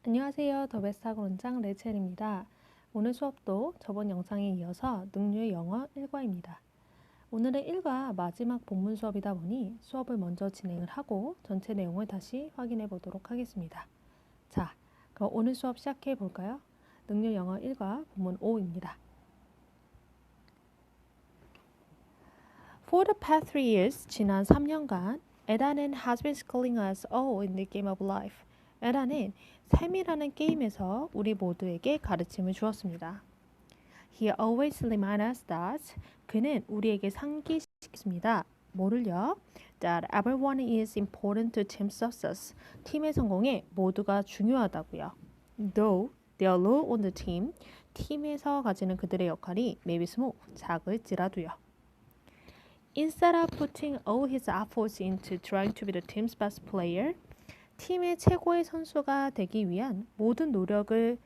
안녕하세요. 더 베스트 학원 원장 레첼입니다. 오늘 수업도 저번 영상에 이어서 능률 영어 1과입니다. 오늘은 1과 마지막 본문 수업이다 보니 수업을 먼저 진행을 하고 전체 내용을 다시 확인해 보도록 하겠습니다. 자, 그럼 오늘 수업 시작해 볼까요? 능률 영어 1과 본문 5입니다. For the past 3 years, 지난 3년간 에다는 has been schooling us all in the game of life. 에다는 삶이라는 게임에서 우리 모두에게 가르침을 주었습니다. He always reminds us that 그는 우리에게 상기시켰습니다. 뭐를요? That everyone is important to team success. 팀의 성공에 모두가 중요하다고요. Though their role on the team, 팀에서 가지는 그들의 역할이 maybe small, 작을지라도요. Instead of putting all his efforts into trying to be the team's best player, 팀의 최고의 선수가 되기 위한 모든 노력을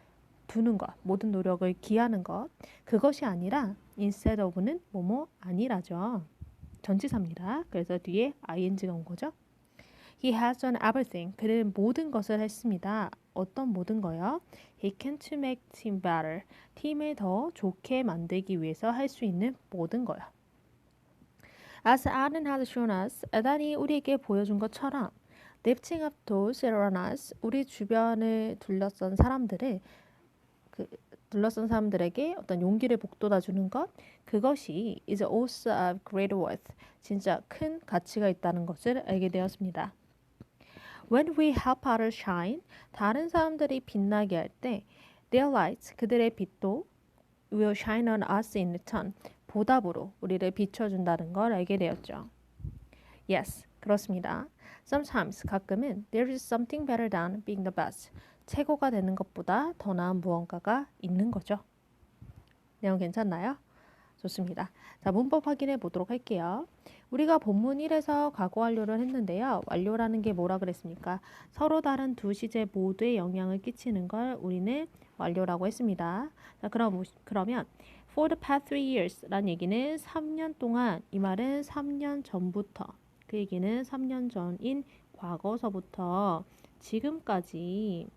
두는 것, 모든 노력을 기하는 것, 그것이 아니라 instead of는 뭐뭐 아니라죠. 전치사입니다. 그래서 뒤에 ing가 온 거죠. He has done everything. 그는 모든 것을 했습니다. 어떤 모든 거요? He can to make team better. 팀을 더 좋게 만들기 위해서 할 수 있는 모든 거요. As Adam has shown us, 에단이 우리에게 보여준 것처럼 lifting up those around us, 우리 주변을 둘러싼 사람들에게 어떤 용기를 북돋아 주는 것, 그것이 is also of great worth, 진짜 큰 가치가 있다는 것을 알게 되었습니다. When we help others shine, 다른 사람들이 빛나게 할 때, their lights, 그들의 빛도 will shine on us in return, 보답으로 우리를 비춰준다는 걸 알게 되었죠. Yes, 그렇습니다. Sometimes, 가끔은 there is something better than being the best. 최고가 되는 것보다 더 나은 무언가가 있는 거죠. 내용 괜찮나요? 좋습니다. 자, 문법 확인해 보도록 할게요. 우리가 본문 1에서 과거 완료를 했는데요. 완료라는 게 뭐라 그랬습니까? 서로 다른 두 시제 모두에 영향을 끼치는 걸 우리는 완료라고 했습니다. 자, 그러면 for the past 3 years 라는 얘기는 3년 동안, 이 말은 3년 전부터, 그 얘기는 3년 전인 과거서부터 지금까지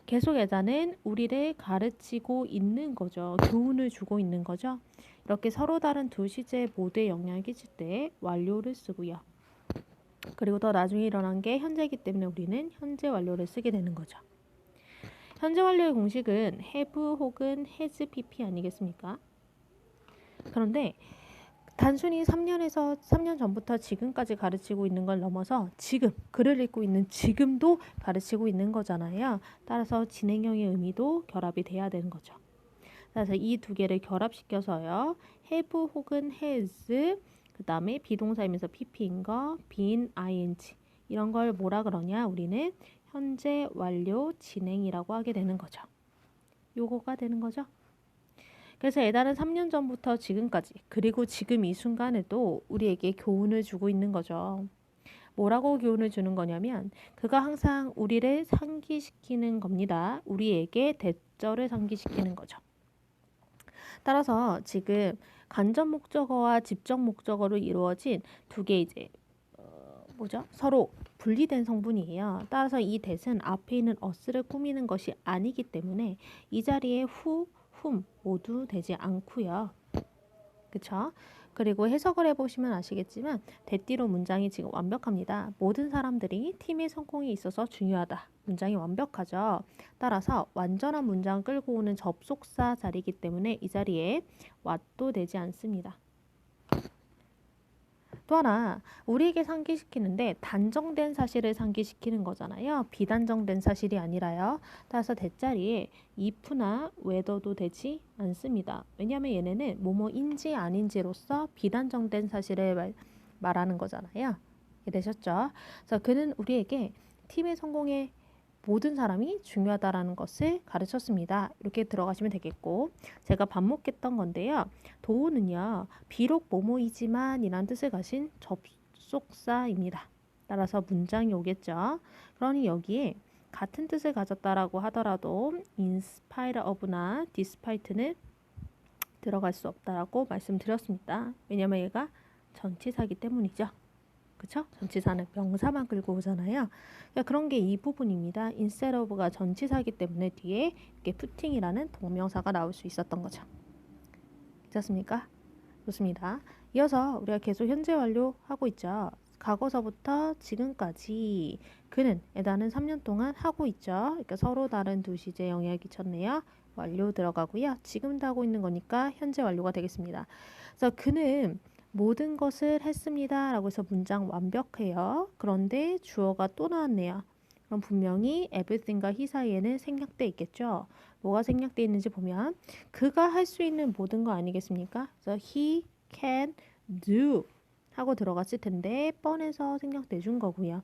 계속 에다는 우리를 가르치고 있는 거죠. 교훈을 주고 있는 거죠. 이렇게 서로 다른 두 시제 모두에 영향을 끼칠 때 완료를 쓰고요. 그리고 더 나중에 일어난 게 현재이기 때문에 우리는 현재 완료를 쓰게 되는 거죠. 현재 완료의 공식은 have 혹은 has pp 아니겠습니까? 그런데 단순히 3년 전부터 지금까지 가르치고 있는 걸 넘어서 지금, 글을 읽고 있는 지금도 가르치고 있는 거잖아요. 따라서 진행형의 의미도 결합이 돼야 되는 거죠. 그래서 이 두 개를 결합시켜서요. have 혹은 has, 그 다음에 비동사이면서 pp인 거, been, ing 이런 걸 뭐라 그러냐? 우리는 현재 완료 진행이라고 하게 되는 거죠. 요거가 되는 거죠. 그래서 에다는 3년 전부터 지금까지, 그리고 지금 이 순간에도 우리에게 교훈을 주고 있는 거죠. 뭐라고 교훈을 주는 거냐면 그가 항상 우리를 상기시키는 겁니다. 우리에게 대절을 상기시키는 거죠. 따라서 지금 간접 목적어와 직접 목적어로 이루어진 두 개 이제 서로 분리된 성분이에요. 따라서 이 that은 앞에 있는 us를 꾸미는 것이 아니기 때문에 이 자리에 who, whom 모두 되지 않고요. 그쵸? 그리고 해석을 해보시면 아시겠지만 that뒤로 문장이 지금 완벽합니다. 모든 사람들이 팀의 성공에 있어서 중요하다. 문장이 완벽하죠. 따라서 완전한 문장 끌고 오는 접속사 자리이기 때문에 이 자리에 what도 되지 않습니다. 또 하나, 우리에게 상기시키는데 단정된 사실을 상기시키는 거잖아요. 비단정된 사실이 아니라요. 따라서 대자리에 if나 whether도 되지 않습니다. 왜냐하면 얘네는 뭐뭐인지 아닌지로서 비단정된 사실을 말하는 거잖아요. 이해되셨죠? 그래서 그는 우리에게 팀의 성공에 모든 사람이 중요하다라는 것을 가르쳤습니다. 이렇게 들어가시면 되겠고, 제가 반복했던 건데요. 도우는요, 비록 뭐뭐이지만 이란 뜻을 가진 접속사입니다. 따라서 문장이 오겠죠. 그러니 여기에 같은 뜻을 가졌다라고 하더라도 in spite of나 despite는 들어갈 수 없다라고 말씀드렸습니다. 왜냐면 얘가 전치사기 때문이죠. 그쵸? 전치사는 명사만 끌고 오잖아요. 그러니까 그런 게 이 부분입니다. instead of가 전치사이기 때문에 뒤에 이렇게 putting이라는 동명사가 나올 수 있었던 거죠. 괜찮습니까? 좋습니다. 이어서 우리가 계속 현재 완료 하고 있죠. 과거서부터 지금까지 그는 에다는 3년 동안 하고 있죠. 그러니까 서로 다른 두 시제 영향을 끼쳤네요. 완료 들어가고요. 지금도 하고 있는 거니까 현재 완료가 되겠습니다. 그래서 그는 모든 것을 했습니다. 라고 해서 문장 완벽해요. 그런데 주어가 또 나왔네요. 그럼 분명히 everything과 he 사이에는 생략돼 있겠죠. 뭐가 생략돼 있는지 보면 그가 할 수 있는 모든 거 아니겠습니까? 그래서 he can do 하고 들어갔을 텐데 뻔해서 생략돼 준 거고요.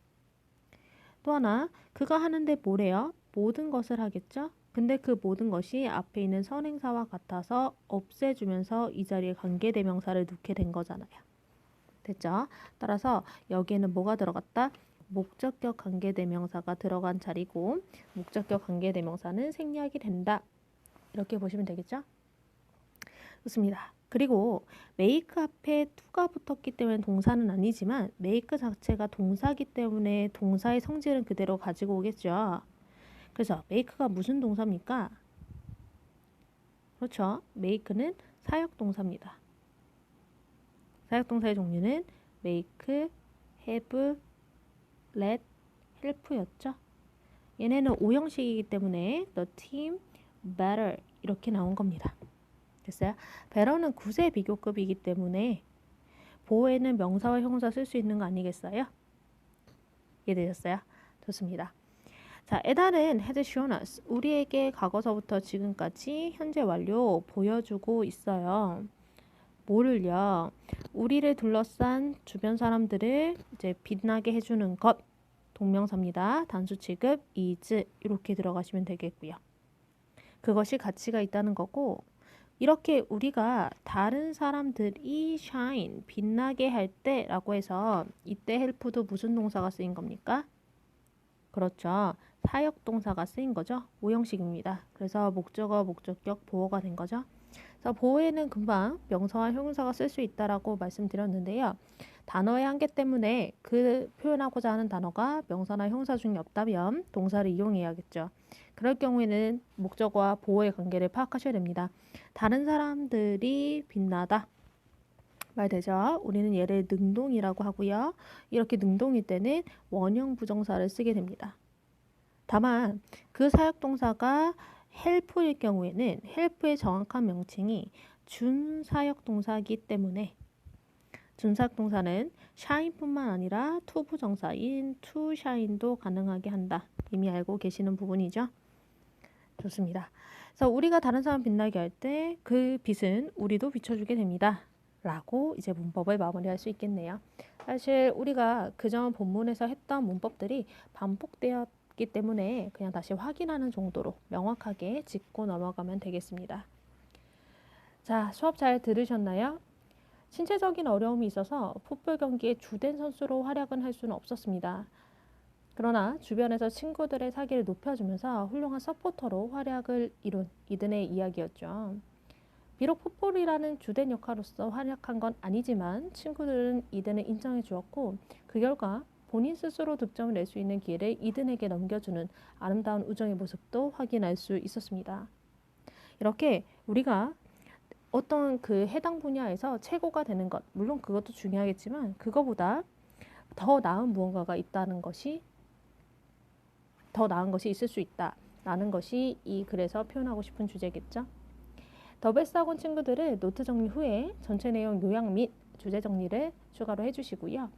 또 하나 그가 하는데 뭐래요? 모든 것을 하겠죠? 근데 그 모든 것이 앞에 있는 선행사와 같아서 없애주면서 이 자리에 관계대명사를 넣게 된 거잖아요. 됐죠? 따라서 여기에는 뭐가 들어갔다? 목적격 관계대명사가 들어간 자리고 목적격 관계대명사는 생략이 된다. 이렇게 보시면 되겠죠? 좋습니다. 그리고 make 앞에 to가 붙었기 때문에 동사는 아니지만 make 자체가 동사기 때문에 동사의 성질은 그대로 가지고 오겠죠. 그래서 make가 무슨 동사입니까? 그렇죠. make는 사역동사입니다. 사역동사의 종류는 make, have, let, help였죠. 얘네는 오형식이기 때문에 the team better 이렇게 나온 겁니다. 됐어요? better는 9세 비교급이기 때문에 보호에는 명사와 형용사 쓸 수 있는 거 아니겠어요? 이해되셨어요? 좋습니다. 자, 에다는 had shown us 우리에게 과거서부터 지금까지 현재 완료 보여주고 있어요. 뭐를요? 우리를 둘러싼 주변 사람들을 이제 빛나게 해주는 것 동명사입니다. 단수 취급 is 이렇게 들어가시면 되겠고요. 그것이 가치가 있다는 거고 이렇게 우리가 다른 사람들이 shine 빛나게 할 때라고 해서 이때 help도 무슨 동사가 쓰인 겁니까? 그렇죠. 사역동사가 쓰인 거죠. 오형식입니다. 그래서 목적어, 목적격, 보어가 된 거죠. 그래서 보어에는 금방 명사와 형용사가 쓸 수 있다라고 말씀드렸는데요. 단어의 한계 때문에 그 표현하고자 하는 단어가 명사나 형용사 중에 없다면 동사를 이용해야겠죠. 그럴 경우에는 목적어와 보어의 관계를 파악하셔야 됩니다. 다른 사람들이 빛나다. 말 되죠? 우리는 얘를 능동이라고 하고요. 이렇게 능동일 때는 원형 부정사를 쓰게 됩니다. 다만 그 사역동사가 help일 경우에는 help의 정확한 명칭이 준사역동사이기 때문에 준사역동사는 shine뿐만 아니라 to 부정사인 to shine도 가능하게 한다. 이미 알고 계시는 부분이죠. 좋습니다. 그래서 우리가 다른 사람 빛나게 할 때 그 빛은 우리도 비춰주게 됩니다. 라고 이제 문법을 마무리할 수 있겠네요. 사실 우리가 그전 본문에서 했던 문법들이 반복되었기 때문에 그냥 다시 확인하는 정도로 명확하게 짚고 넘어가면 되겠습니다. 자, 수업 잘 들으셨나요? 신체적인 어려움이 있어서 풋볼 경기에 주된 선수로 활약은 할 수는 없었습니다. 그러나 주변에서 친구들의 사기를 높여주면서 훌륭한 서포터로 활약을 이룬 이든의 이야기였죠. 비록 풋볼이라는 주된 역할로서 활약한 건 아니지만 친구들은 이든을 인정해 주었고 그 결과 본인 스스로 득점을 낼 수 있는 기회를 이든에게 넘겨주는 아름다운 우정의 모습도 확인할 수 있었습니다. 이렇게 우리가 어떤 그 해당 분야에서 최고가 되는 것, 물론 그것도 중요하겠지만 그거보다 더 나은 무언가가 있다는 것이 더 나은 것이 있을 수 있다라는 것이 이 글에서 표현하고 싶은 주제겠죠. 더 베스트 학원 친구들은 노트 정리 후에 전체 내용 요약 및 주제 정리를 추가로 해주시고요.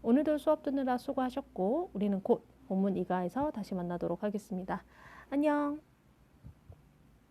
오늘도 수업 듣느라 수고하셨고 우리는 곧 본문 2가에서 다시 만나도록 하겠습니다. 안녕.